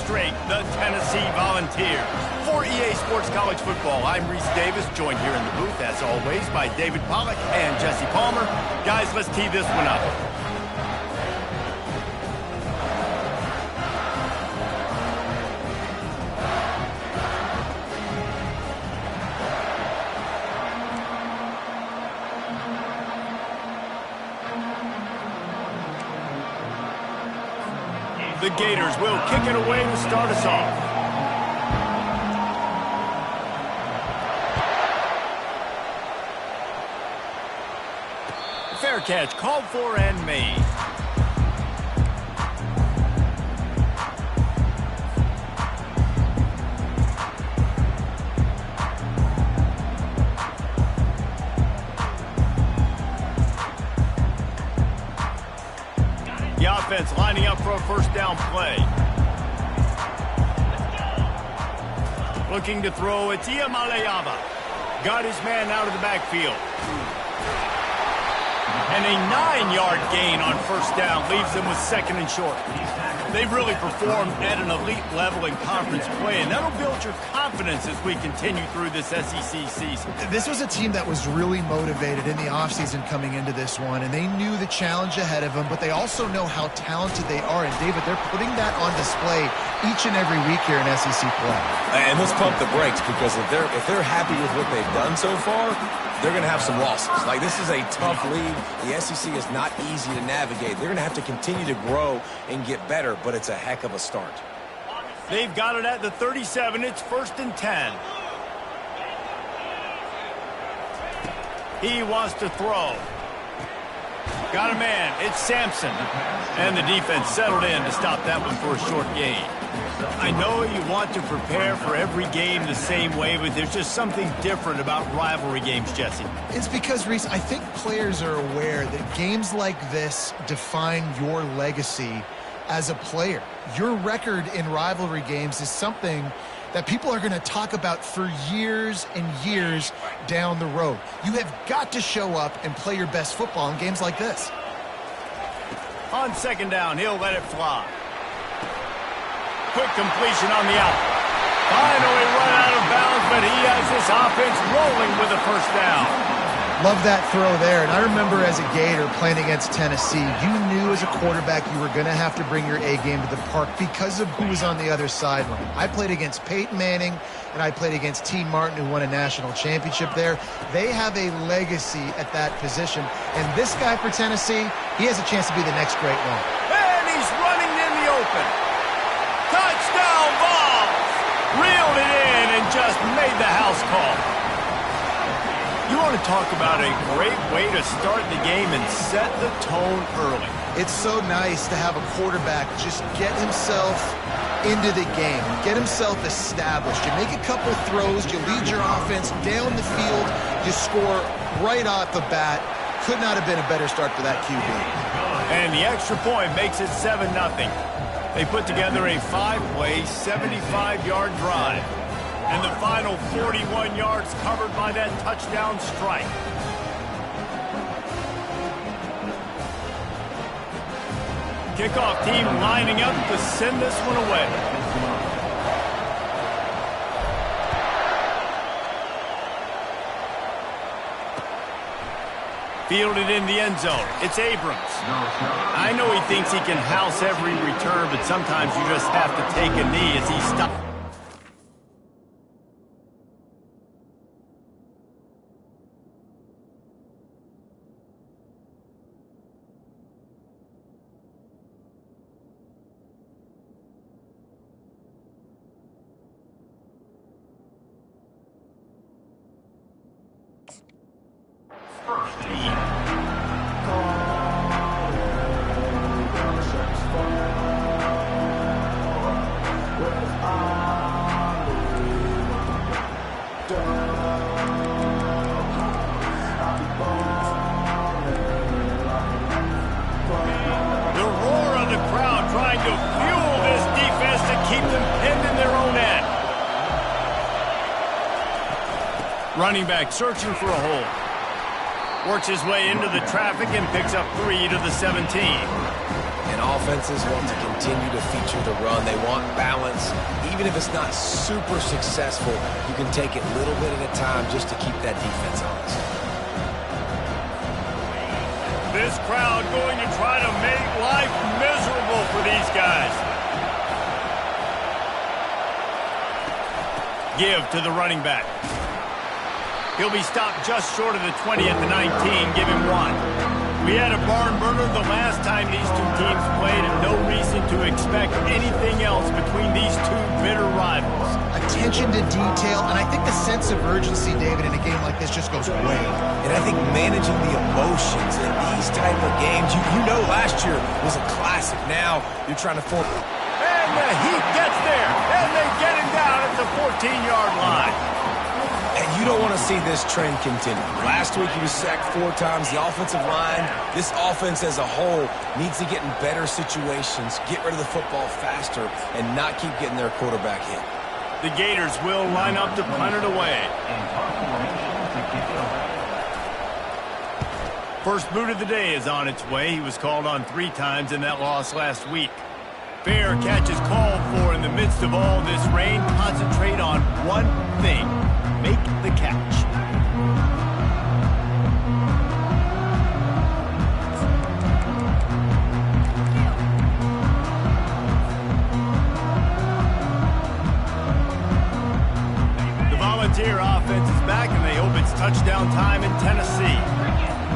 straight, the Tennessee Volunteers. For EA Sports College Football, I'm Reese Davis, joined here in the booth, as always, by David Pollack and Jesse Palmer. Guys, let's tee this one up. The Gators will kick it away to start us off. Fair catch called for and made. The offense lining up for a first down play. Looking to throw, it's Iamaleava. Got his man out of the backfield. And a 9-yard gain on first down leaves them with second and short. They've really performed at an elite level in conference play, and that'll build your confidence as we continue through this SEC season. This was a team that was really motivated in the offseason coming into this one, and they knew the challenge ahead of them, but they also know how talented they are. And, David, they're putting that on display each and every week here in SEC play. And let's pump the brakes, because if they're happy with what they've done so far, they're going to have some losses. Like, this is a tough league. The SEC is not easy to navigate. They're going to have to continue to grow and get better, but it's a heck of a start. They've got it at the 37. It's 1st and 10. He wants to throw. Got a man. It's Sampson. And the defense settled in to stop that one for a short gain. I know you want to prepare for every game the same way, but there's just something different about rivalry games, Jesse. It's because, Reese, I think players are aware that games like this define your legacy as a player. Your record in rivalry games is something that people are going to talk about for years and years down the road. You have got to show up and play your best football in games like this. On second down, he'll let it fly. Quick completion on the out. Finally run out of bounds, but he has this offense rolling with a first down. Love that throw there. And I remember as a Gator playing against Tennessee, you knew as a quarterback you were going to have to bring your A game to the park because of who was on the other sideline. I played against Peyton Manning, and I played against T. Martin, who won a national championship there. They have a legacy at that position. And this guy for Tennessee, he has a chance to be the next great one. And he's running in the open. Touchdown ball! Reeled it in and just made the house call. You want to talk about a great way to start the game and set the tone early. It's so nice to have a quarterback just get himself into the game, get himself established. You make a couple throws, you lead your offense down the field, you score right off the bat. Could not have been a better start for that QB. And the extra point makes it 7-0. They put together a 5-play, 75-yard drive. And the final 41 yards covered by that touchdown strike. Kickoff team lining up to send this one away. Fielded in the end zone. It's Abrams. I know he thinks he can house every return, but sometimes you just have to take a knee as he stops. Running back searching for a hole. Works his way into the traffic and picks up 3 to the 17. And offenses want to continue to feature the run. They want balance. even if it's not super successful, you can take it little bit at a time just to keep that defense honest. This crowd going to try to make life miserable for these guys. Give to the running back. He'll be stopped just short of the 20 at the 19. Give him 1. We had a barn burner the last time these two teams played, and no reason to expect anything else between these two bitter rivals. Attention to detail, and I think the sense of urgency, David, in a game like this just goes way. And I think managing the emotions in these type of games, you know last year was a classic. Now you're trying to form. And the Heat gets there, and they get him down at the 14-yard line. And you don't want to see this trend continue. Last week he was sacked 4 times. The offensive line, this offense as a whole, needs to get in better situations, get rid of the football faster, and not keep getting their quarterback hit. The Gators will line up to punt it away. First boot of the day is on its way. He was called on 3 times in that loss last week. Fair catch is called for in the midst of all this rain. Concentrate on one thing. Make the catch. The Volunteer offense is back, and they hope it's touchdown time in Tennessee.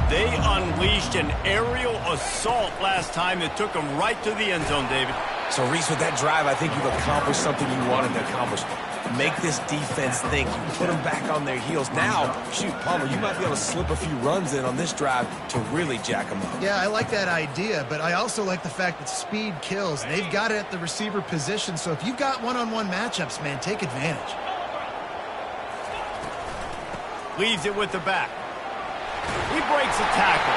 They unleashed an aerial assault last time that took them right to the end zone, David. So, Reese, with that drive, I think you've accomplished something you wanted to accomplish. Make this defense think. You put them back on their heels. Now, shoot, Palmer, you might be able to slip a few runs in on this drive to really jack them up. Yeah, I like that idea, but I also like the fact that speed kills. They've got it at the receiver position, so if you've got one-on-one matchups, man, take advantage. Leaves it with the back. He breaks a tackle.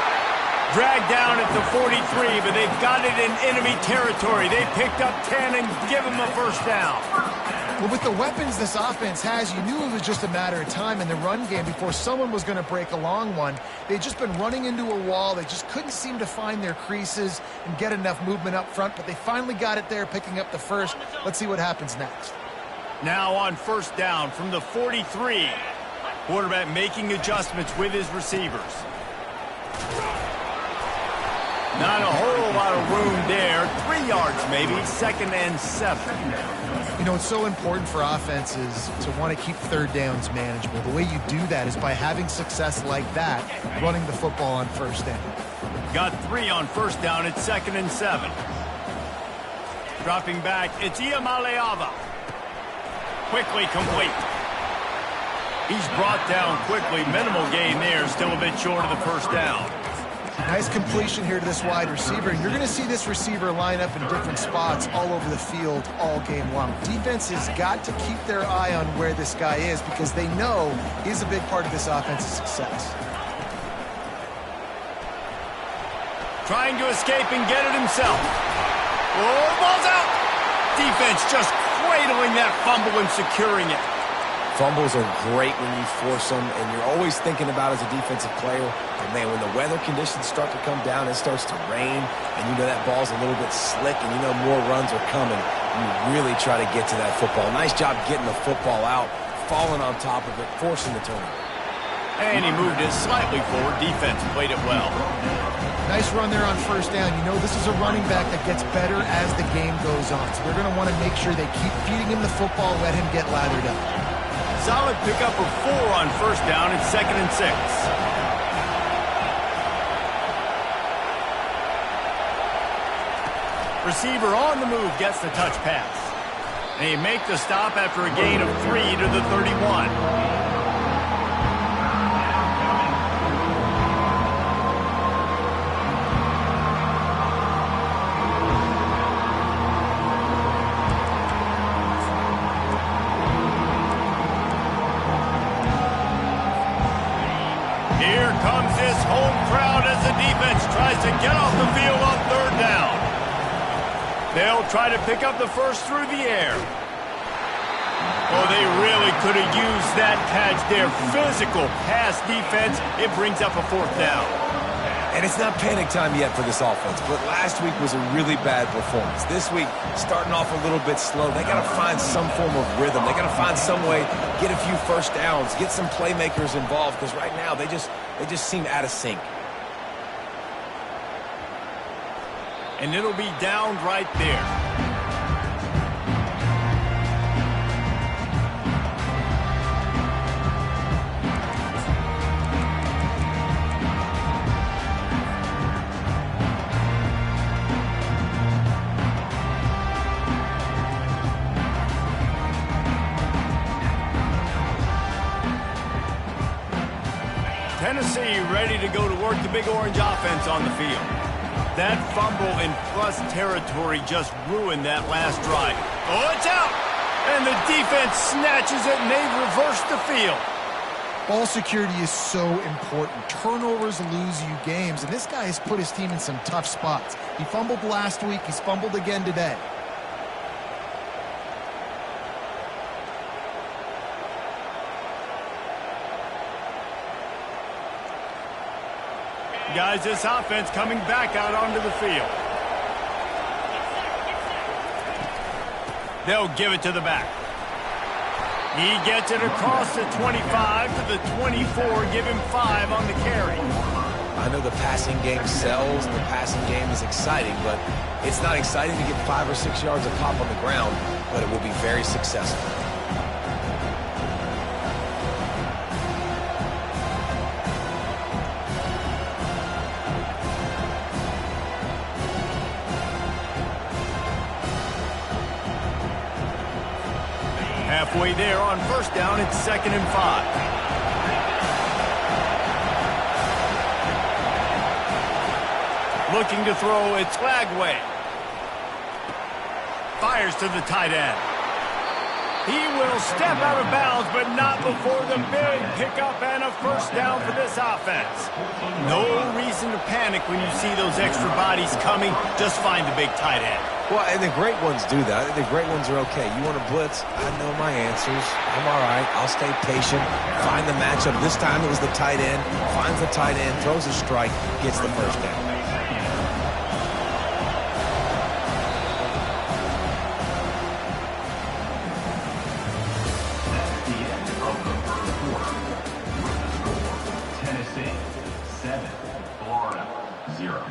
Dragged down at the 43, but they've got it in enemy territory. They picked up 10 and give him a first down. Well, with the weapons this offense has, you knew it was just a matter of time in the run game before someone was going to break a long one. They'd just been running into a wall. They just couldn't seem to find their creases and get enough movement up front, but they finally got it there, picking up the first. Let's see what happens next. Now on first down from the 43. Quarterback making adjustments with his receivers. Not a whole lot of room there. 3 yards maybe, 2nd and 7. You know, it's so important for offenses to want to keep third downs manageable. The way you do that is by having success like that, running the football on first down. Got 3 on first down at 2nd and 7. Dropping back, it's Iamaleava. Quickly complete. He's brought down quickly. Minimal gain there, still a bit short of the first down. Nice completion here to this wide receiver. You're going to see this receiver line up in different spots all over the field all game long. Defense has got to keep their eye on where this guy is because they know he's a big part of this offense's success. Trying to escape and get it himself. Oh, ball's out. Defense just cradling that fumble and securing it. Fumbles are great when you force them, and you're always thinking about as a defensive player, but man, when the weather conditions start to come down, it starts to rain, and you know that ball's a little bit slick, and you know more runs are coming. You really try to get to that football. Nice job getting the football out, falling on top of it, forcing the turnover. And he moved it slightly forward. Defense played it well. Nice run there on first down. You know this is a running back that gets better as the game goes on, so they're going to want to make sure they keep feeding him the football, let him get lathered up. Solid pickup of 4 on first down at 2nd and 6. Receiver on the move gets the touch pass. They make the stop after a gain of 3 to the 31. Here comes this home crowd as the defense tries to get off the field on 3rd down. They'll try to pick up the first through the air. Oh, they really could have used that catch there. Physical pass defense. It brings up a 4th down. And it's not panic time yet for this offense, but last week was a really bad performance. This week, starting off a little bit slow. They got to find some form of rhythm. They got to find some way, get a few first downs, get some playmakers involved, because right now they just seem out of sync. And it'll be down right there. Tennessee ready to go to work the Big Orange offense on the field. That fumble in plus territory just ruined that last drive. Oh, it's out! And the defense snatches it, and they've reversed the field. Ball security is so important. Turnovers lose you games, and this guy has put his team in some tough spots. He fumbled last week. He's fumbled again today. Guys, this offense coming back out onto the field. They'll give it to the back. He gets it across the 25 to the 24, give him 5 on the carry. I know the passing game sells, the passing game is exciting, but it's not exciting to get 5 or 6 yards of pop on the ground, but it will be very successful. Halfway there on first down, it's 2nd and 5. Looking to throw, it's Lagway. Fires to the tight end. He will step out of bounds, but not before the big pickup and a first down for this offense. No reason to panic when you see those extra bodies coming. Just find the big tight end. Well, and the great ones do that. The great ones are okay. You want to blitz? I know my answers. I'm all right. I'll stay patient. Find the matchup. This time it was the tight end. Finds the tight end, throws a strike, gets the first down. Tennessee 7, Florida 0.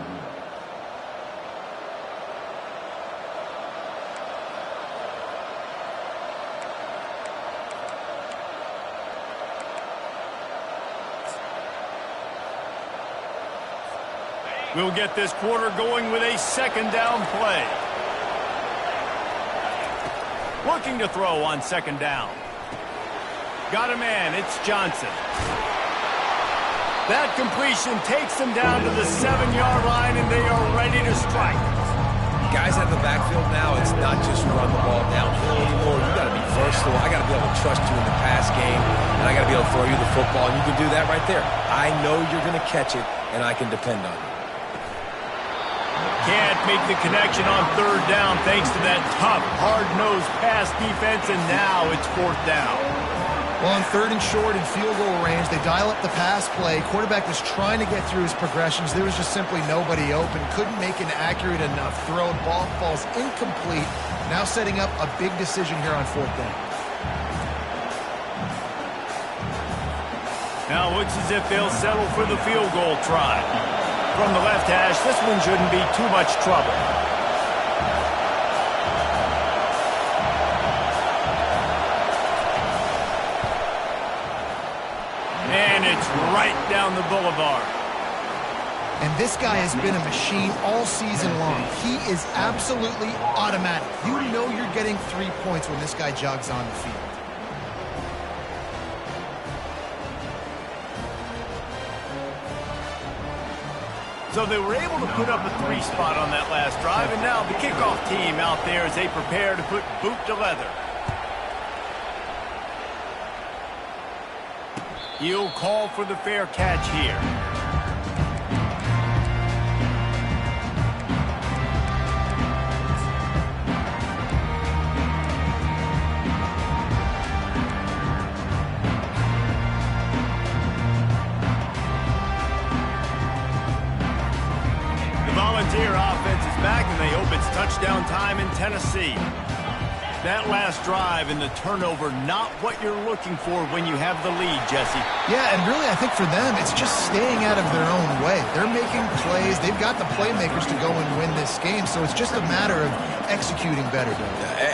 We'll get this quarter going with a 2nd down play. Looking to throw on 2nd down. Got a man, it's Johnson. That completion takes them down to the 7-yard line, and they are ready to strike. Guys at the backfield now, it's not just run the ball downhill anymore. You got to be versatile. I got to be able to trust you in the pass game, and I got to be able to throw you the football, and you can do that right there. I know you're going to catch it, and I can depend on you. Can't make the connection on 3rd down thanks to that tough, hard-nosed pass defense, and now it's 4th down. Well, on 3rd and short and field goal range, they dial up the pass play. Quarterback was trying to get through his progressions. There was just simply nobody open. Couldn't make an accurate enough throw. Ball falls incomplete. Now setting up a big decision here on 4th down. Now looks as if they'll settle for the field goal try. From the left hash, this one shouldn't be too much trouble. And it's right down the boulevard. And this guy has been a machine all season long. He is absolutely automatic. You know you're getting 3 points when this guy jogs on the field. So they were able to put up a 3 spot on that last drive, and now the kickoff team out there as they prepare to put boot to leather. He'll call for the fair catch here. time in Tennessee. That last drive and the turnover, not what you're looking for when you have the lead, Jesse. Yeah, and really I think for them, it's just staying out of their own way. They're making plays. They've got the playmakers to go and win this game, so it's just a matter of executing better,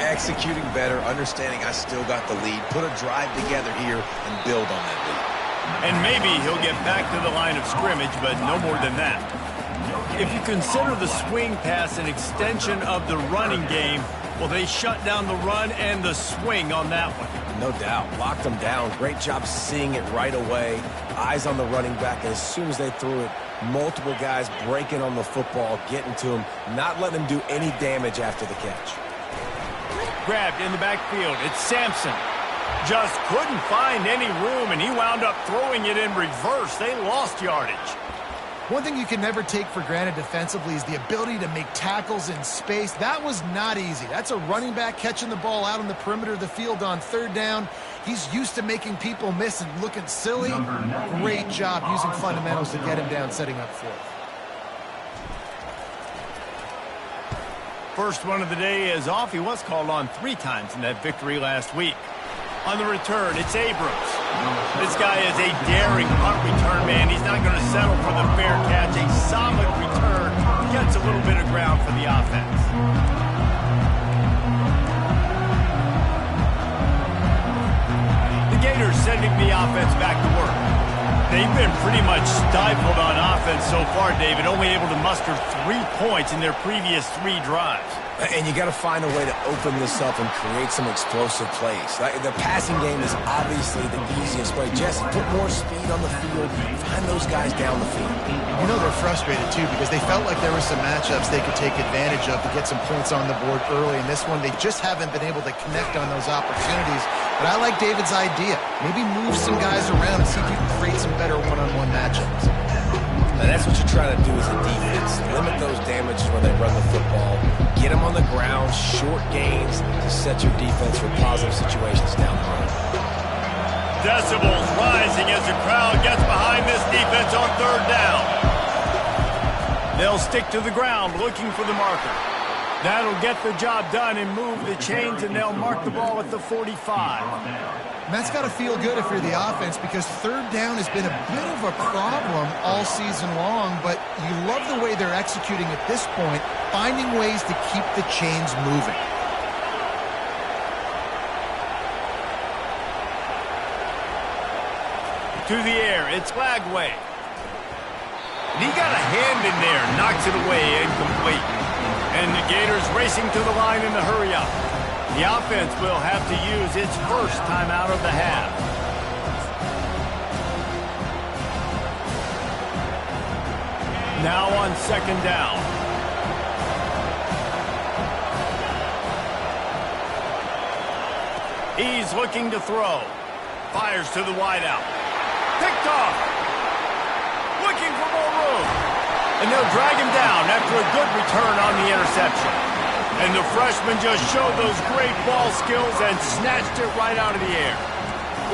Executing better, understanding I still got the lead, put a drive together here and build on that lead. And maybe he'll get back to the line of scrimmage, but no more than that. If you consider the swing pass an extension of the running game, well, they shut down the run and the swing on that one. No doubt. Locked them down. Great job seeing it right away. Eyes on the running back. As soon as they threw it, multiple guys breaking on the football, getting to him, not letting him do any damage after the catch. Grabbed in the backfield. It's Sampson. Just couldn't find any room, and he wound up throwing it in reverse. They lost yardage. One thing you can never take for granted defensively is the ability to make tackles in space. That was not easy. That's a running back catching the ball out on the perimeter of the field on third down. He's used to making people miss and looking silly. Great job using fundamentals to get him down, setting up fourth. First one of the day is off. He was called on 3 times in that victory last week. On the return, it's Abrams. This guy is a daring punt return man. He's not going to settle for the fair catch. A solid return. Gets a little bit of ground for the offense. The Gators sending the offense back to work. They've been pretty much stifled on offense so far, David. Only able to muster 3 points in their previous 3 drives. And you got to find a way to open this up and create some explosive plays. The passing game is obviously the easiest way. Jesse, put more speed on the field. Find those guys down the field. You know they're frustrated, too, because they felt like there were some matchups they could take advantage of to get some points on the board early. In this one, they just haven't been able to connect on those opportunities. But I like David's idea. Maybe move some guys around and see if you can create some better one-on-one matchups. Now that's what you're trying to do as a defense. Limit those damages when they run the football. Get them on the ground, short gains to set your defense for positive situations down the road. Decibels rising as the crowd gets behind this defense on third down. They'll stick to the ground looking for the marker. That'll get the job done and move the chains, and they'll mark the ball at the 45. And that's got to feel good if you're the offense, because third down has been a bit of a problem all season long, but you love the way they're executing at this point, finding ways to keep the chains moving. To the air, it's Lagway. And he got a hand in there, knocks it away, incomplete. And the Gators racing to the line in the hurry-up. The offense will have to use its first timeout of the half. Now on second down. He's looking to throw. Fires to the wideout. Picked off. Looking for more room. And they'll drag him down after a good return on the interception. And the freshman just showed those great ball skills and snatched it right out of the air.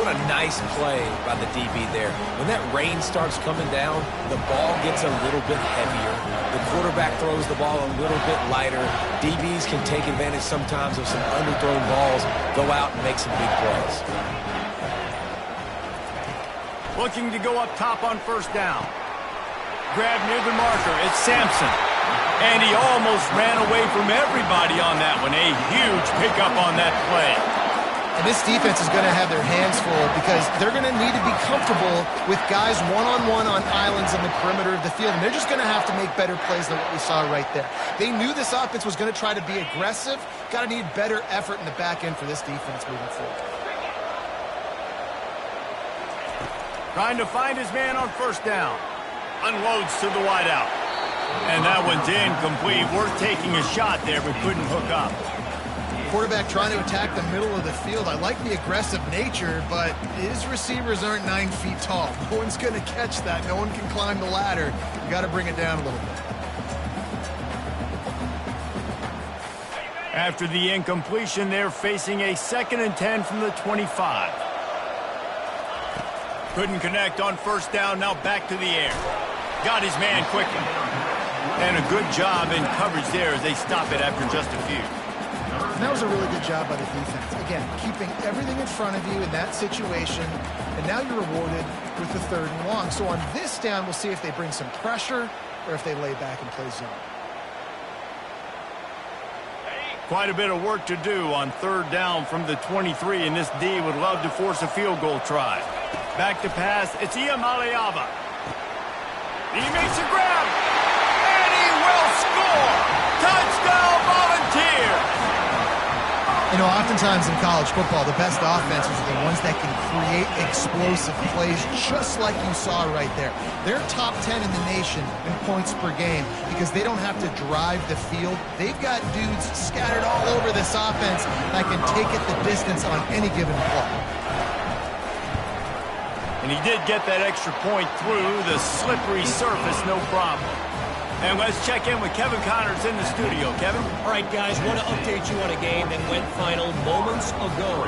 What a nice play by the DB there. When that rain starts coming down, the ball gets a little bit heavier. The quarterback throws the ball a little bit lighter. DBs can take advantage sometimes of some underthrown balls, go out and make some big plays. Looking to go up top on first down. Grab near the marker. It's Sampson. And he almost ran away from everybody on that one. A huge pickup on that play. And this defense is going to have their hands full because they're going to need to be comfortable with guys one-on-one on islands in the perimeter of the field. And they're just going to have to make better plays than what we saw right there. They knew this offense was going to try to be aggressive. Got to need better effort in the back end for this defense moving forward. Trying to find his man on first down. Unloads to the wideout. And that one's incomplete. Worth taking a shot there, but couldn't hook up. Quarterback trying to attack the middle of the field. I like the aggressive nature, but his receivers aren't 9 feet tall. No one's going to catch that. No one can climb the ladder. You got to bring it down a little bit. After the incompletion, they're facing a 2nd and 10 from the 25. Couldn't connect on first down. Now back to the air. Got his man quickly. And a good job in coverage there as they stop it after just a few. And that was a really good job by the defense. Again, keeping everything in front of you in that situation, and now you're rewarded with the 3rd and long. So on this down, we'll see if they bring some pressure or if they lay back and play zone. Quite a bit of work to do on 3rd down from the 23, and this D would love to force a field goal try. Back to pass, it's Iamaleava. He makes a grab, and he will score! Touchdown Volunteers! You know, oftentimes in college football, the best offenses are the ones that can create explosive plays, just like you saw right there. They're top 10 in the nation in points per game because they don't have to drive the field. They've got dudes scattered all over this offense that can take it the distance on any given play. And he did get that extra point through the slippery surface, no problem. And let's check in with Kevin Connors in the studio. Kevin? All right, guys, want to update you on a game that went final moments ago.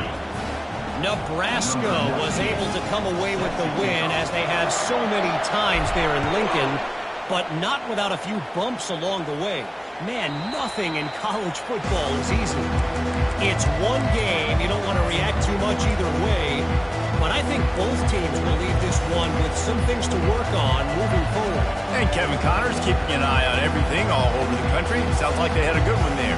Nebraska was able to come away with the win, as they have so many times there in Lincoln, but not without a few bumps along the way. Man, nothing in college football is easy. It's one game. You don't want to react too much either way, but I think both teams will leave this one with some things to work on moving forward. And Kevin Connors keeping an eye on everything all over the country. Sounds like they had a good one there.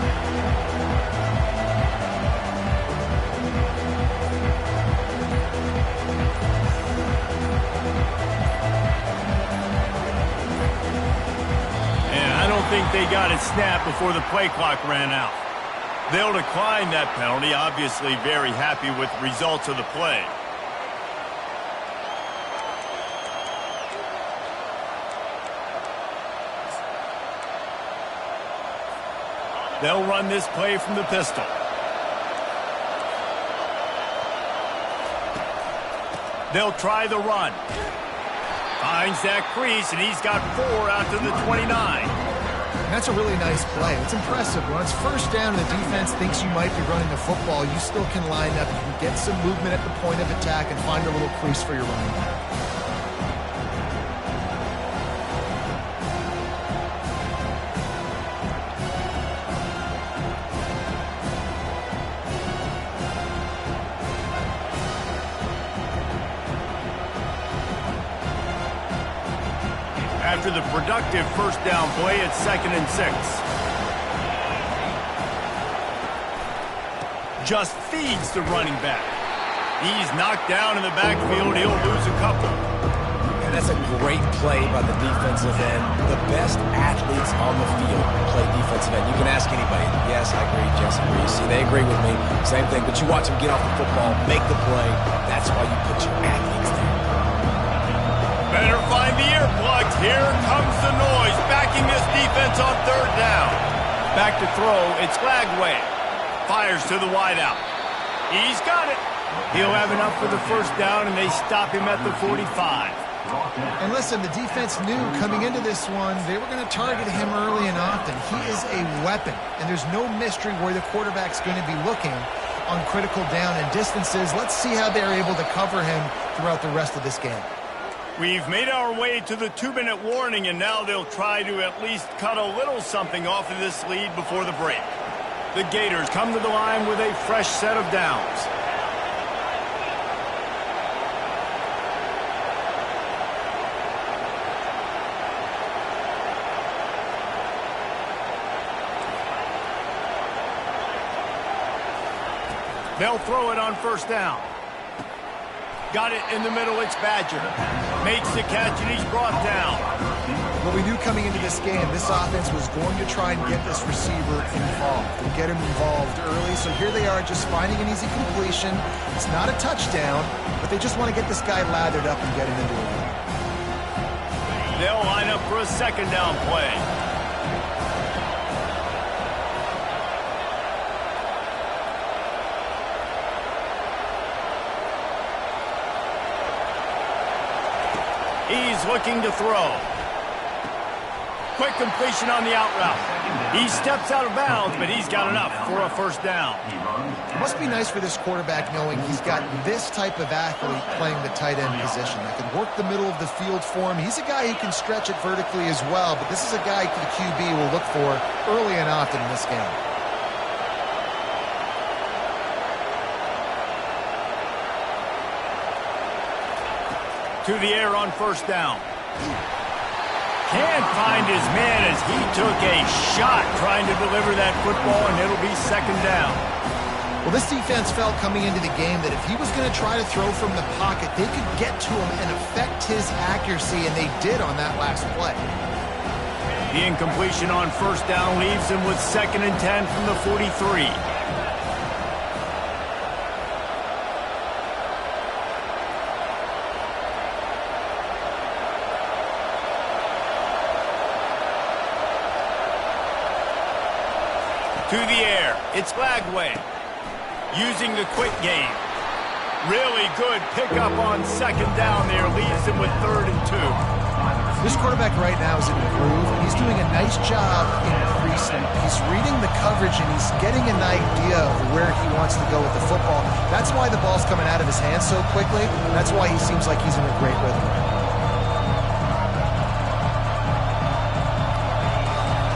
And I don't think they got it snapped before the play clock ran out. They'll decline that penalty, obviously very happy with the results of the play. They'll run this play from the pistol. They'll try the run. Finds that crease, and he's got 4 out to the 29. And that's a really nice play. It's impressive. When it's 1st down and the defense thinks you might be running the football, you still can line up. You can get some movement at the point of attack and find a little crease for your running back. After the productive 1st down play, it's 2nd and 6. Just feeds the running back. He's knocked down in the backfield. He'll lose a couple. And that's a great play by the defensive end. The best athletes on the field play defensive end. You can ask anybody. Yes, I agree. Jesse agrees. See, they agree with me. Same thing. But you watch them get off the football, make the play. That's why you put your athletes there. Better find the earplugs. Here comes the noise, backing this defense on 3rd down. Back to throw, it's Lagway. Fires to the wideout. He's got it. He'll have enough for the 1st down, and they stop him at the 45. And listen, the defense knew coming into this one, they were going to target him early and often. He is a weapon, and there's no mystery where the quarterback's going to be looking on critical down and distances. Let's see how they're able to cover him throughout the rest of this game. We've made our way to the 2-minute warning, and now they'll try to at least cut a little something off of this lead before the break. The Gators come to the line with a fresh set of downs. They'll throw it on 1st down. Got it in the middle, it's Badger. Makes the catch, and he's brought down. What we knew coming into this game, this offense was going to try and get this receiver involved and get him involved early. So here they are just finding an easy completion. It's not a touchdown, but they just want to get this guy lathered up and get him into it. They'll line up for a 2nd down play. He's looking to throw. Quick completion on the out route. He steps out of bounds, but he's got enough for a 1st down. It must be nice for this quarterback knowing he's got this type of athlete playing the tight end position that can work the middle of the field for him. He's a guy who can stretch it vertically as well, but this is a guy the QB will look for early and often in this game. to the air on first down. Can't find his man as he took a shot trying to deliver that football, and it'll be second down. Well, this defense felt coming into the game that if he was going to try to throw from the pocket, they could get to him and affect his accuracy, and they did on that last play. The incompletion on first down leaves him with 2nd and 10 from the 43. To the air, it's Lagway. Using the quick game. Really good pickup on second down there. Leaves him with 3rd and 2. This quarterback right now is in a groove, and he's doing a nice job increasing. He's reading the coverage, and he's getting an idea of where he wants to go with the football. That's why the ball's coming out of his hands so quickly. That's why he seems like he's in a great rhythm.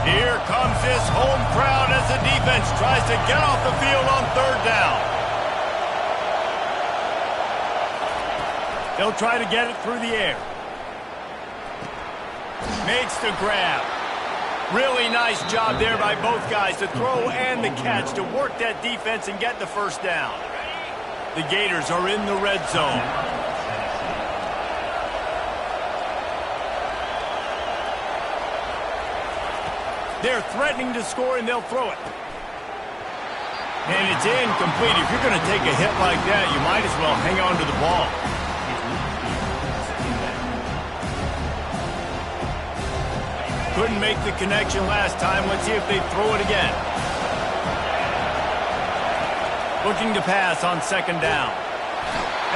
Here comes this home crowd as the defense tries to get off the field on 3rd down. They'll try to get it through the air. Makes the grab. Really nice job there by both guys to throw and the catch to work that defense and get the first down. The Gators are in the red zone. They're threatening to score, and they'll throw it. And it's incomplete. If you're going to take a hit like that, you might as well hang on to the ball. Couldn't make the connection last time. Let's see if they throw it again. Looking to pass on second down.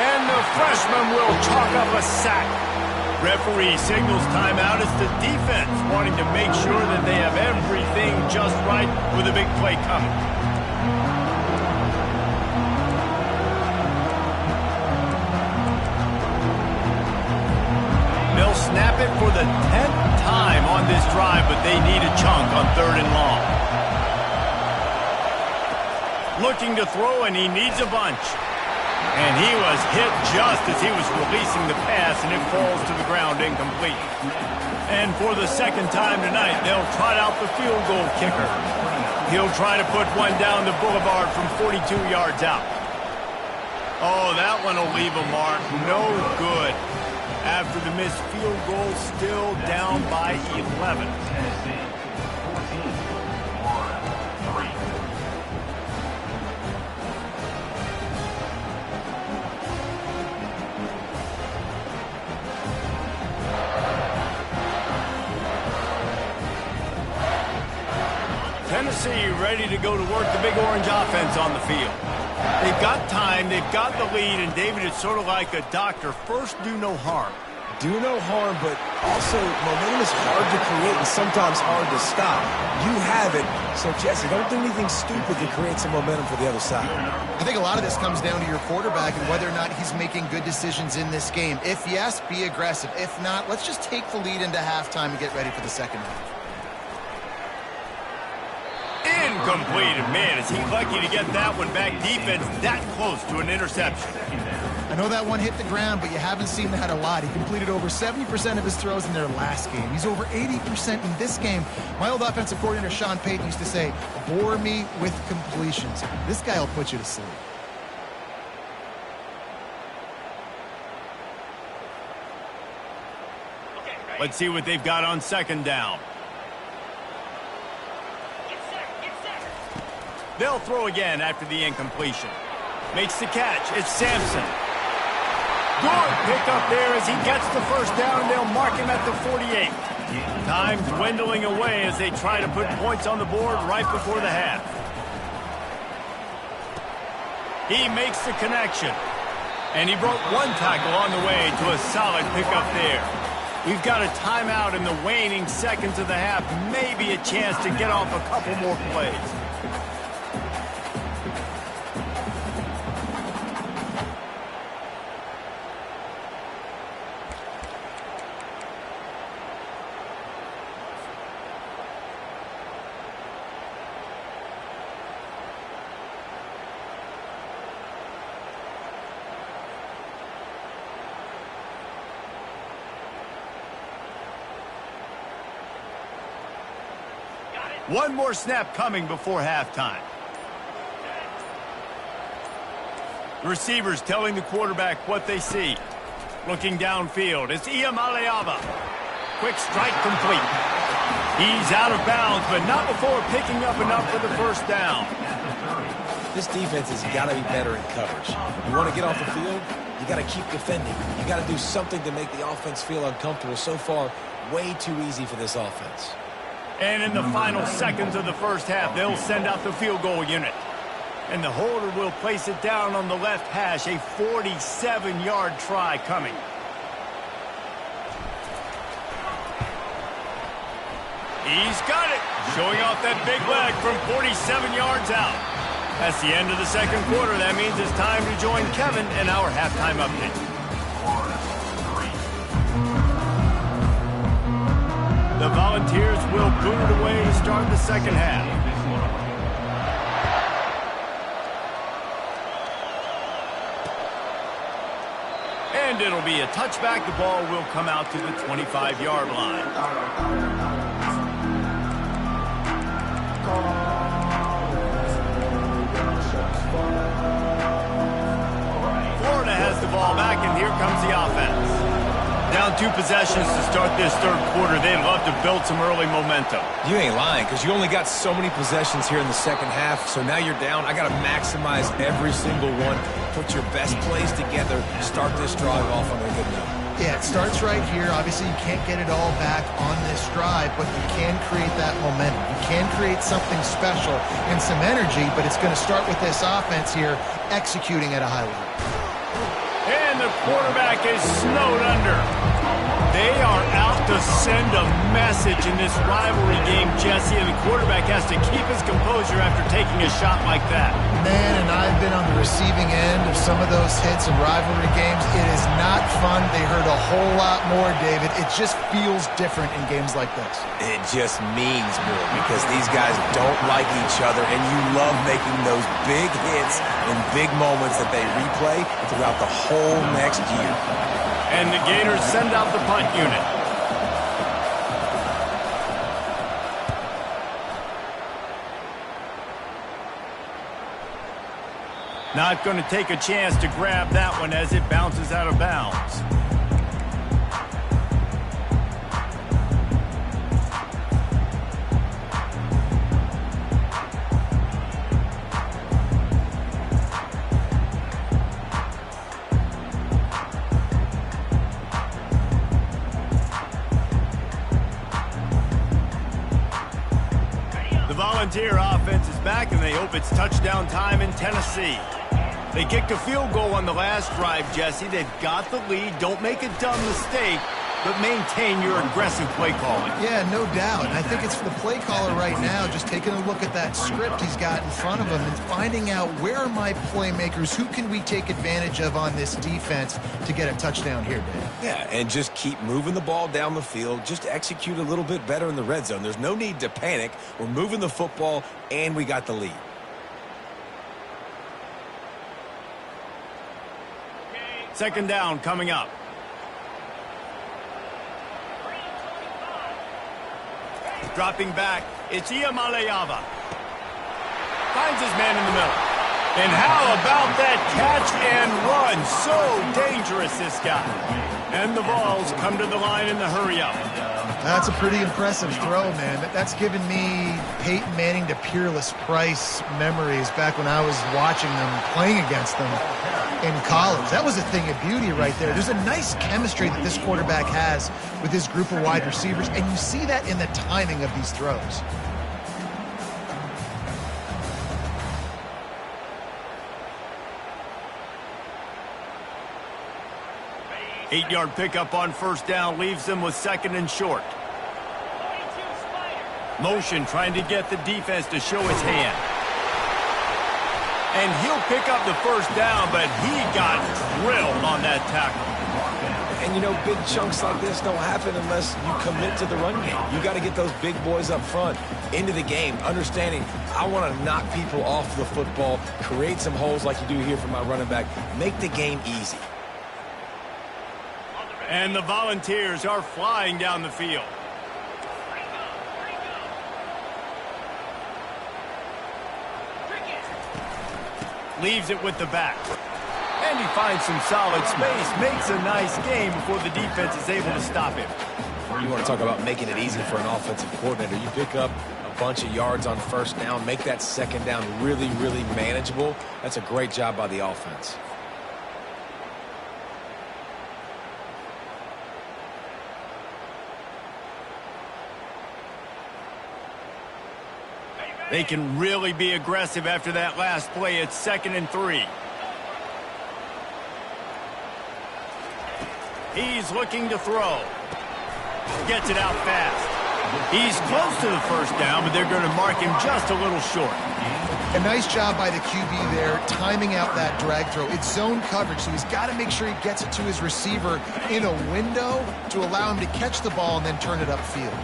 And the freshman will chalk up a sack. Referee signals timeout. It's the defense wanting to make sure that they have everything just right with a big play coming. They'll snap it for the 10th time on this drive, but they need a chunk on 3rd and long. Looking to throw, and he needs a bunch. And he was hit just as he was releasing the pass, and it falls to the ground incomplete. And for the 2nd time tonight, they'll trot out the field goal kicker. He'll try to put one down the boulevard from 42 yards out. Oh, that one will leave a mark. No good. After the missed field goal, still down by 11. Tennessee, 14, Florida, 3. Tennessee ready to go to work the big orange offense on the field. They've got time, they've got the lead, and David, it's sort of like a doctor. First, do no harm. Do no harm, but also momentum is hard to create and sometimes hard to stop. You have it, so Jesse, don't do anything stupid to create some momentum for the other side. I think a lot of this comes down to your quarterback and whether or not he's making good decisions in this game. If yes, be aggressive. If not, let's just take the lead into halftime and get ready for the second half. Incomplete. Man, is he lucky to get that one back. Defense that close to an interception. I know that one hit the ground, but you haven't seen that a lot. He completed over 70% of his throws in their last game. He's over 80% in this game. My old offensive coordinator, Sean Payton, used to say, bore me with completions. This guy will put you to sleep. Let's see what they've got on second down. They'll throw again after the incompletion. Makes the catch. It's Sampson. Good pickup there as he gets the first down, and they'll mark him at the 48. Time dwindling away as they try to put points on the board right before the half. He makes the connection. And he broke one tackle on the way to a solid pickup there. We've got a timeout in the waning seconds of the half. Maybe a chance to get off a couple more plays. One more snap coming before halftime. The receivers telling the quarterback what they see. Looking downfield, it's Iamaleava. Quick strike complete. He's out of bounds, but not before picking up enough for the first down. This defense has got to be better in coverage. You want to get off the field, you got to keep defending. You got to do something to make the offense feel uncomfortable. So far, way too easy for this offense. And in the final seconds of the first half, they'll send out the field goal unit. And the holder will place it down on the left hash, a 47-yard try coming. He's got it, showing off that big leg from 47 yards out. That's the end of the second quarter. That means it's time to join Kevin in our halftime update. The Volunteers will boot it away to start the second half. And it'll be a touchback. The ball will come out to the 25-yard line. Florida has the ball back, and here comes the offense. Down 2 possessions to start this third quarter. They'd love to build some early momentum. You ain't lying, because you only got so many possessions here in the second half, so now you're down. I got to maximize every single one. Put your best plays together. Start this drive off on a good note. Yeah, it starts right here. Obviously, you can't get it all back on this drive, but you can create that momentum. You can create something special and some energy, but it's going to start with this offense here executing at a high level. And the quarterback is snowed under. They are out to send a message in this rivalry game, Jesse, and the quarterback has to keep his composure after taking a shot like that. Man, and I've been on the receiving end of some of those hits in rivalry games. It is not fun. They hurt a whole lot more, David. It just feels different in games like this. It just means more because these guys don't like each other, and you love making those big hits and big moments that they replay throughout the whole next year. And the Gators send out the punt unit. Not going to take a chance to grab that one as it bounces out of bounds. Volunteer offense is back, and they hope it's touchdown time in Tennessee. They kicked a field goal on the last drive, Jesse. They've got the lead. Don't make a dumb mistake, but maintain your aggressive play calling. Yeah, no doubt. And I think it's for the play caller right now, just taking a look at that script he's got in front of him and finding out where are my playmakers, who can we take advantage of on this defense to get a touchdown here, Dave. Yeah, and just keep moving the ball down the field. Just execute a little bit better in the red zone. There's no need to panic. We're moving the football, and we got the lead. Second down coming up. Dropping back, it's Iamaleava. Finds his man in the middle. And how about that catch and run? So dangerous, this guy. And the balls come to the line in the hurry-up. That's a pretty impressive throw, man. That's given me Peyton Manning to Peerless Price memories back when I was watching them, playing against them in college. That was a thing of beauty right there. There's a nice chemistry that this quarterback has with his group of wide receivers, and you see that in the timing of these throws. Eight-yard pickup on first down leaves them with second and short. Motion trying to get the defense to show his hand. And he'll pick up the first down, but he got drilled on that tackle. And, you know, big chunks like this don't happen unless you commit to the run game. You got to get those big boys up front into the game, understanding I want to knock people off the football, create some holes like you do here for my running back, make the game easy. And the Volunteers are flying down the field. Leaves it with the back. And he finds some solid space. Makes a nice game before the defense is able to stop him. You want to talk about making it easy for an offensive coordinator. You pick up a bunch of yards on first down, make that second down really, really manageable. That's a great job by the offense. They can really be aggressive after that last play. It's 2nd and 3. He's looking to throw. Gets it out fast. He's close to the first down, but they're going to mark him just a little short. A nice job by the QB there, timing out that drag throw. It's zone coverage, so he's got to make sure he gets it to his receiver in a window to allow him to catch the ball and then turn it upfield.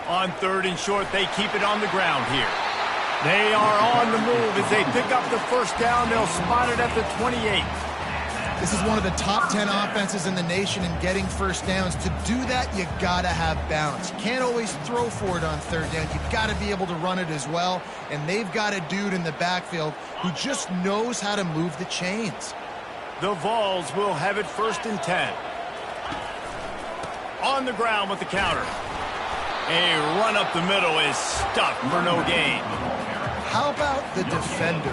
On 3rd and short, they keep it on the ground here. They are on the move as they pick up the first down. They'll spot it at the 28. This is one of the top 10 offenses in the nation in getting first downs. To do that, you got to have balance. You can't always throw for it on 3rd down. You've got to be able to run it as well. And they've got a dude in the backfield who just knows how to move the chains. The Vols will have it 1st and 10. On the ground with the counter. A run up the middle is stuck for no gain. How about the defender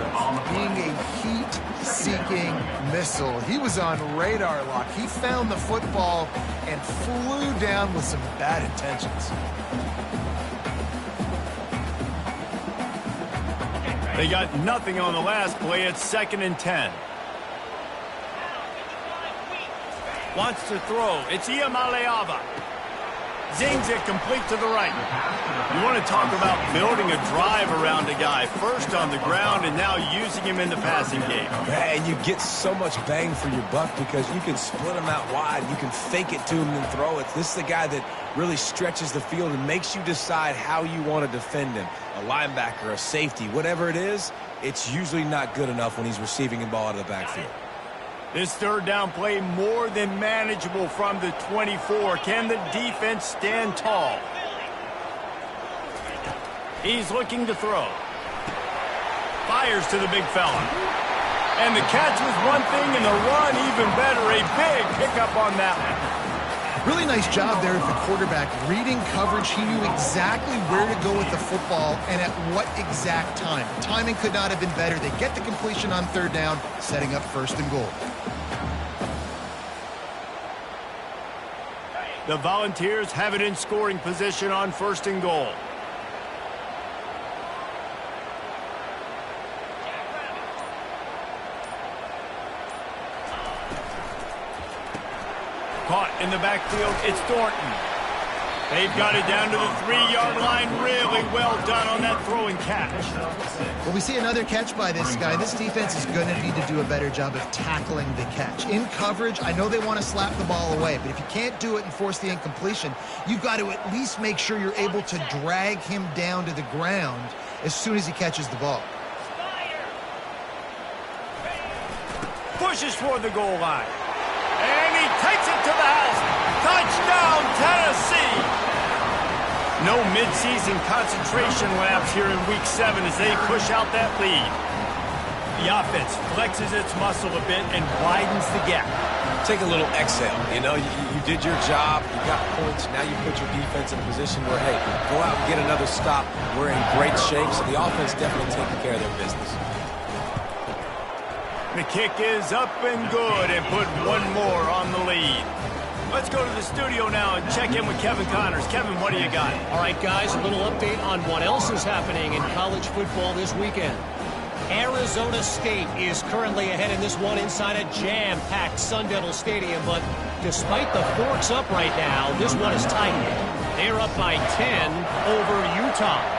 being a heat-seeking missile? He was on radar lock. He found the football and flew down with some bad intentions. They got nothing on the last play. It's 2nd and 10. Wants to throw. It's Iamaleava. Zings it complete to the right. You want to talk about building a drive around a guy. First on the ground and now using him in the passing game. And you get so much bang for your buck because you can split him out wide. You can fake it to him and throw it. This is the guy that really stretches the field and makes you decide how you want to defend him. A linebacker, a safety, whatever it is, it's usually not good enough when he's receiving the ball out of the backfield. This 3rd down play more than manageable from the 24. Can the defense stand tall? He's looking to throw. Fires to the big fella. And the catch was one thing and the run even better. A big pickup on that one. Really nice job there with the quarterback. Reading coverage, he knew exactly where to go with the football and at what exact time. Timing could not have been better. They get the completion on 3rd down, setting up 1st and goal. The Volunteers have it in scoring position on 1st and goal. Caught in the backfield, it's Thornton. They've got it down to the 3-yard line. Really well done on that throw and catch. Well, we see another catch by this guy. This defense is going to need to do a better job of tackling the catch. In coverage, I know they want to slap the ball away, but if you can't do it and force the incompletion, you've got to at least make sure you're able to drag him down to the ground as soon as he catches the ball. Pushes toward the goal line. And he takes it to the house. Touchdown, Tennessee! No midseason concentration laps here in Week 7 as they push out that lead. The offense flexes its muscle a bit and widens the gap. Take a little exhale. You know, you did your job. You got points. Now you put your defense in a position where, hey, go out and get another stop. We're in great shape, so the offense definitely taking care of their business. The kick is up and good and put one more on the lead. Let's go to the studio now and check in with Kevin Connors. Kevin, what do you got? All right, guys, a little update on what else is happening in college football this weekend. Arizona State is currently ahead in this one inside a jam-packed Sun Devil Stadium, but despite the forks up right now, this one is tight. They're up by 10 over Utah.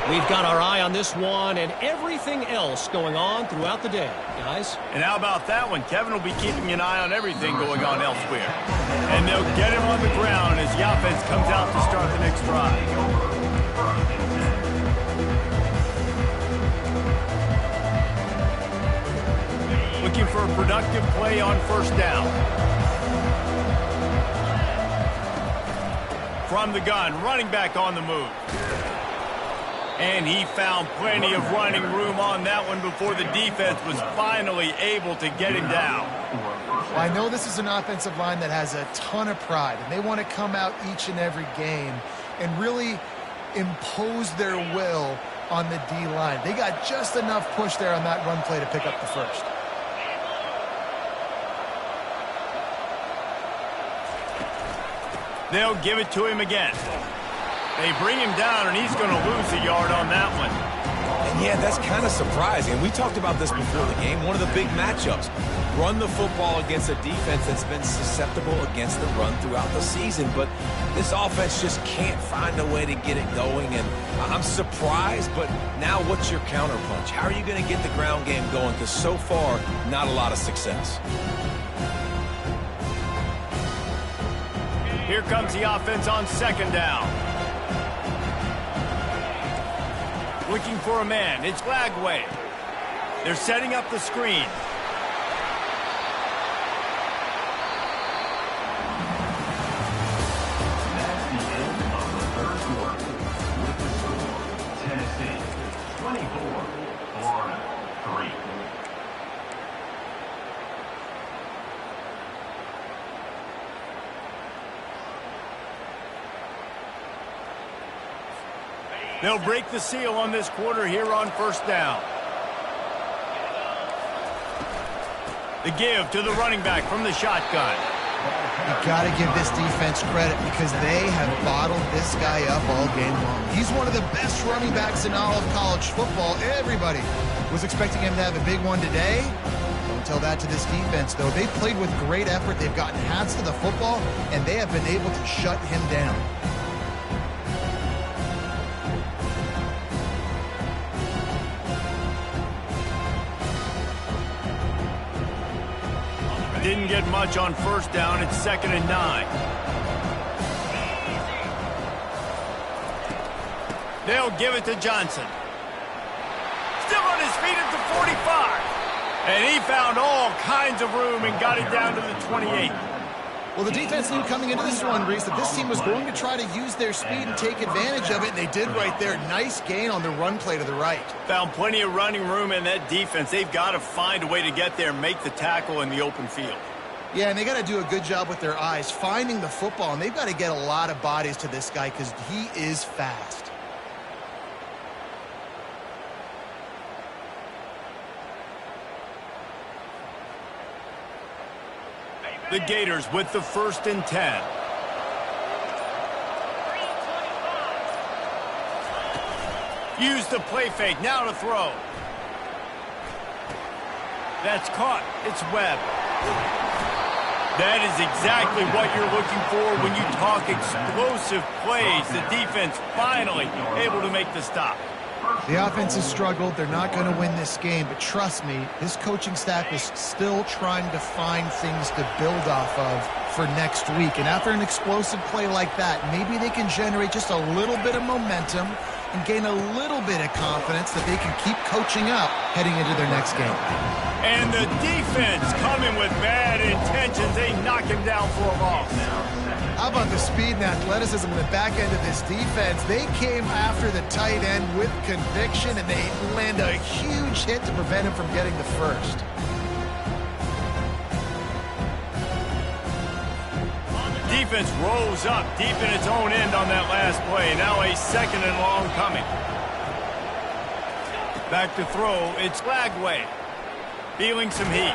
We've got our eye on this one and everything else going on throughout the day, guys. And how about that one? Kevin will be keeping an eye on everything going on elsewhere. And they'll get him on the ground as the offense comes out to start the next drive. Looking for a productive play on 1st down. From the gun, running back on the move. And he found plenty of running room on that one before the defense was finally able to get him down. Well, I know this is an offensive line that has a ton of pride, and they want to come out each and every game and really impose their will on the D-line. They got just enough push there on that run play to pick up the first. They'll give it to him again. They bring him down, and he's going to lose a yard on that one. And yeah, that's kind of surprising. We talked about this before the game. One of the big matchups. Run the football against a defense that's been susceptible against the run throughout the season. But this offense just can't find a way to get it going. And I'm surprised, but now what's your counterpunch? How are you going to get the ground game going? Because so far, not a lot of success. Here comes the offense on second down. Looking for a man. It's Lagway. They're setting up the screen. That's the end of the third quarter. With the score, Tennessee 24, Florida 3. They'll break the seal on this quarter here on first down. The give to the running back from the shotgun. You got to give this defense credit because they have bottled this guy up all game long. He's one of the best running backs in all of college football. Everybody was expecting him to have a big one today. Don't tell that to this defense, though. They played with great effort. They've gotten hands to the football, and they have been able to shut him down. Didn't get much on first down. It's 2nd and 9. They'll give it to Johnson. Still on his feet at the 45. And he found all kinds of room and got it down to the 28. Well, the defense knew coming into this one, Reese, that this team was going to try to use their speed and take advantage of it, and they did right there. Nice gain on the run play to the right. Found plenty of running room in that defense. They've got to find a way to get there and make the tackle in the open field. Yeah, and they got to do a good job with their eyes, finding the football, and they've got to get a lot of bodies to this guy because he is fast. The Gators with the 1st and 10. Use the play fake. Now to throw. That's caught. It's Webb. That is exactly what you're looking for when you talk explosive plays. The defense finally able to make the stop. The offense has struggled. They're not going to win this game, but trust me, this coaching staff is still trying to find things to build off of for next week. And after an explosive play like that, maybe they can generate just a little bit of momentum and gain a little bit of confidence that they can keep coaching up heading into their next game. And the defense coming with bad intentions. They knock him down for a loss. How about the speed and athleticism in the back end of this defense? They came after the tight end with conviction, and they land a huge hit to prevent him from getting the first. Defense rolls up deep in its own end on that last play. Now a 2nd and long coming. Back to throw. It's Lagway. Feeling some heat.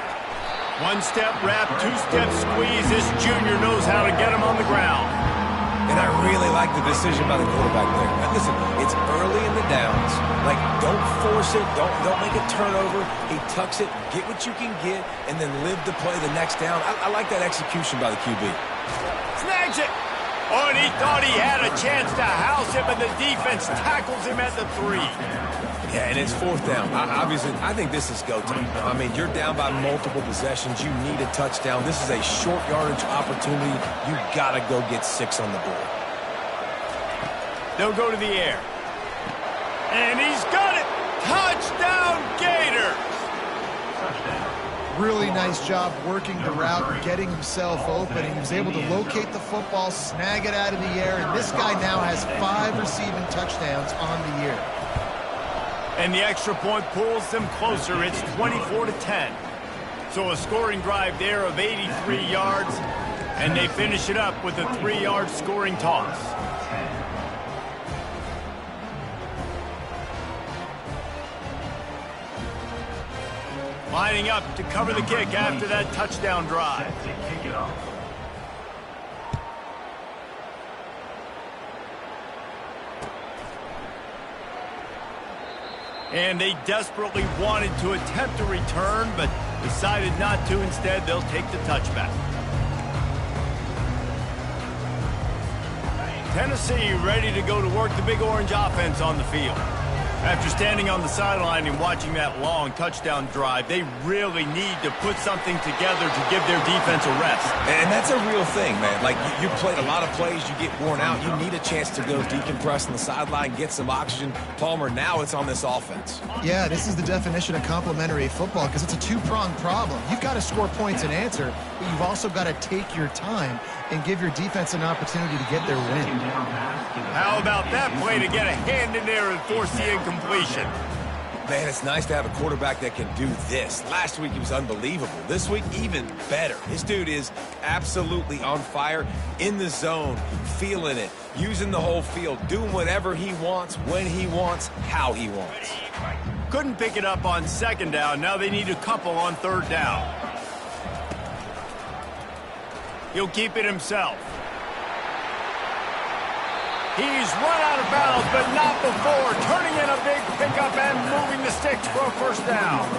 One-step wrap, two-step squeeze. This junior knows how to get him on the ground. And I really like the decision by the quarterback there. Now, listen, it's early in the downs. Like, don't force it. Don't make a turnover. He tucks it, get what you can get, and then live to play the next down. I like that execution by the QB. Snags it. Oh, and he thought he had a chance to house him, and the defense tackles him at the 3. Yeah, and it's 4th down. Obviously, I think this is go time. I mean, you're down by multiple possessions. You need a touchdown. This is a short yardage opportunity. You got to go get 6 on the board. They'll go to the air. And he's got it. Touchdown, Gators. Really nice job working the route and getting himself open. He was able to locate the football, snag it out of the air, and this guy now has 5 receiving touchdowns on the year. And the extra point pulls them closer. It's 24-10. So a scoring drive there of 83 yards, and they finish it up with a 3-yard scoring toss. Lining up to cover the kick after that touchdown drive. And they desperately wanted to attempt a return, but decided not to. Instead, they'll take the touchback. Tennessee ready to go to work the Big Orange offense on the field. After standing on the sideline and watching that long touchdown drive, they really need to put something together to give their defense a rest. And that's a real thing, man. Like, you played a lot of plays, you get worn out, you need a chance to go decompress on the sideline, get some oxygen. Palmer, now it's on this offense. Yeah, this is the definition of complementary football because it's a two-pronged problem. You've got to score points and answer, but you've also got to take your time and give your defense an opportunity to get their win. How about that play to get a hand in there and force the incompletion? Man, it's nice to have a quarterback that can do this. Last week he was unbelievable. This week, even better. This dude is absolutely on fire, in the zone, feeling it, using the whole field, doing whatever he wants, when he wants, how he wants. Couldn't pick it up on second down. Now they need a couple on third down. He'll keep it himself. He's run out of bounds, but not before. Turning in a big pickup and moving the sticks for a first down.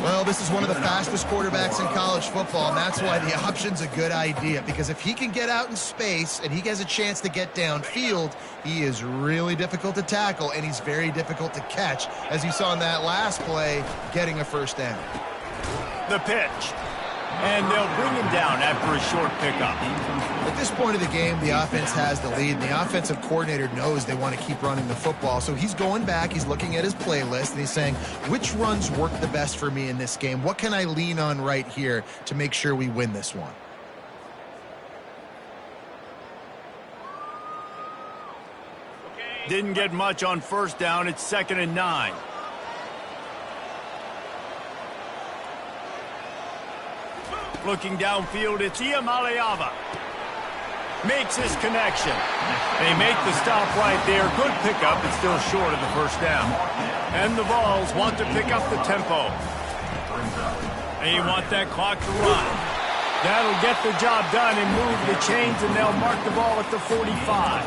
Well, this is one of the fastest quarterbacks in college football, and that's why the option's a good idea. Because if he can get out in space and he has a chance to get downfield, he is really difficult to tackle, and he's very difficult to catch, as you saw in that last play, getting a first down. The pitch. And they'll bring him down after a short pickup. At this point of the game, the offense has the lead, and the offensive coordinator knows they want to keep running the football. So he's going back, he's looking at his playlist, and he's saying, which runs work the best for me in this game? What can I lean on right here to make sure we win this one? Didn't get much on first down. It's 2nd and 9. Looking downfield, it's Iamaleava. Makes his connection. They make the stop right there. Good pickup, but still short of the first down. And the Vols want to pick up the tempo. They want that clock to run. That'll get the job done and move the chains, and they'll mark the ball at the 45.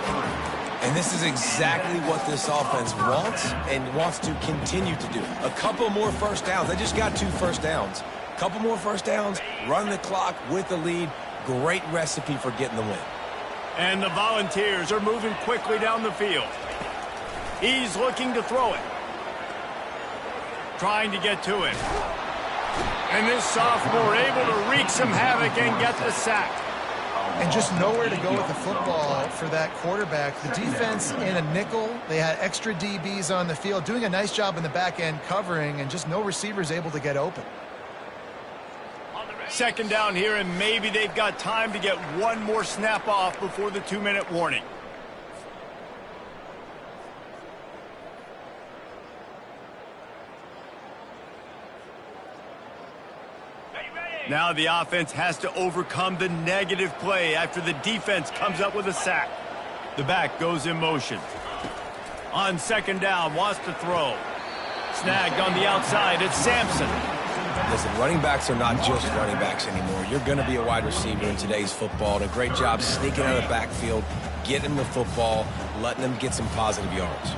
And this is exactly what this offense wants and wants to continue to do. A couple more first downs. They just got 2 first downs. Couple more first downs, run the clock with the lead. Great recipe for getting the win. And the Volunteers are moving quickly down the field. He's looking to throw it. Trying to get to it. And this sophomore able to wreak some havoc and get the sack. And just nowhere to go with the football for that quarterback. The defense in a nickel, they had extra DBs on the field, doing a nice job in the back end covering, and just no receivers able to get open. 2nd down here, and maybe they've got time to get one more snap off before the 2-minute warning. Now the offense has to overcome the negative play after the defense comes up with a sack. The back goes in motion. On 2nd down, wants to throw. Snagged on the outside, it's Sampson. Listen, running backs are not just running backs anymore. You're going to be a wide receiver in today's football. And a great job sneaking out of the backfield, getting them the football, letting them get some positive yards.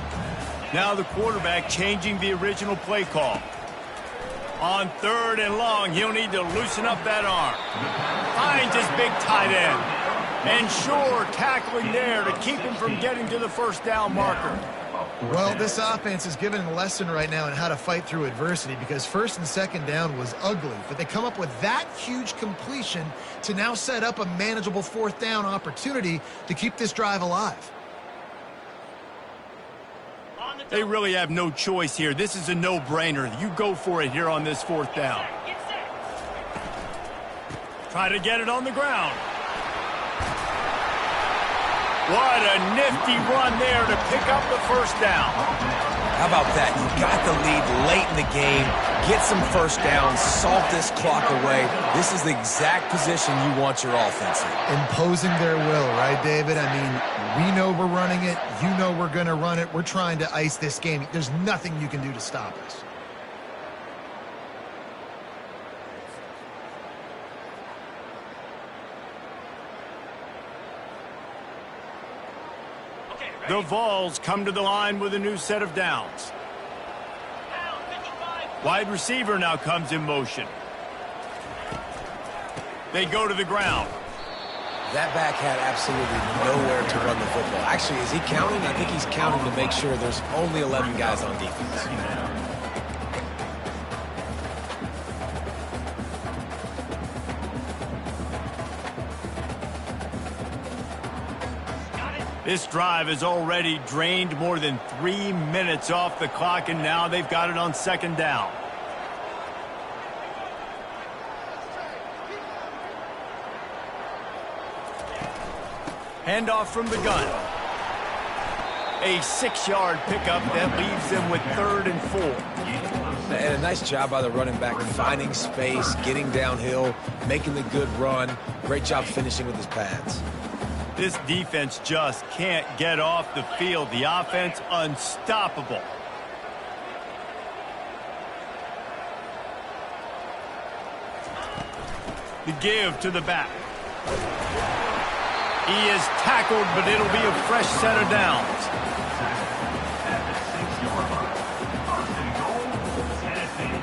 Now the quarterback changing the original play call. On 3rd and long, he'll need to loosen up that arm. Finds his big tight end. And sure, tackling there to keep him from getting to the first down marker. Well, this offense is given a lesson right now on how to fight through adversity, because 1st and 2nd down was ugly, but they come up with that huge completion to now set up a manageable 4th down opportunity to keep this drive alive. They really have no choice here. This is a no-brainer. You go for it here on this 4th down. Try to get it on the ground. What a nifty run there to pick up the first down. How about that? You got the lead late in the game. Get some first downs. Salt this clock away. This is the exact position you want your offense in. Imposing their will, right, David? I mean, we know we're running it. You know we're going to run it. We're trying to ice this game. There's nothing you can do to stop us. The Vols come to the line with a new set of downs. Wide receiver now comes in motion. They go to the ground. That back had absolutely nowhere to run the football. Actually, is he counting? I think he's counting to make sure there's only 11 guys on defense. This drive has already drained more than 3 minutes off the clock, and now they've got it on second down. Handoff from the gun. A 6-yard pickup that leaves them with 3rd and 4. And a nice job by the running back, finding space, getting downhill, making the good run. Great job finishing with his pads. This defense just can't get off the field. The offense unstoppable. The give to the back. He is tackled, but it'll be a fresh set of downs. At the 6-yard line. First and goal, Tennessee.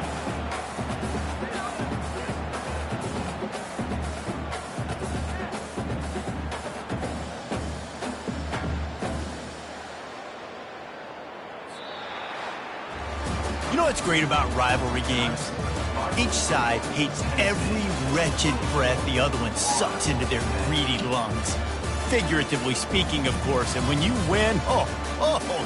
You know what's great about rivalry games? Each side hates every wretched breath the other one sucks into their greedy lungs. Figuratively speaking, of course, and when you win, oh,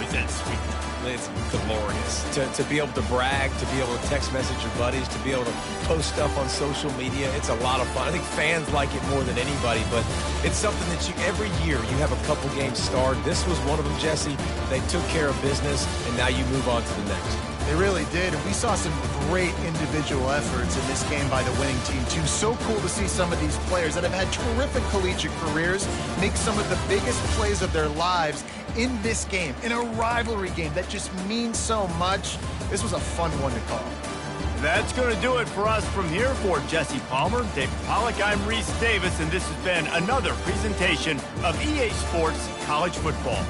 is that sweet. It's glorious. To be able to brag, to be able to text message your buddies, to be able to post stuff on social media, it's a lot of fun. I think fans like it more than anybody, but it's something that every year you have a couple games starred. This was one of them, Jesse. They took care of business, and now you move on to the next. They really did, and we saw some great individual efforts in this game by the winning team, too. So cool to see some of these players that have had terrific collegiate careers make some of the biggest plays of their lives in this game, in a rivalry game that just means so much. This was a fun one to call. That's going to do it for us from here. For Jesse Palmer, David Pollack, I'm Reese Davis, and this has been another presentation of EA Sports College Football.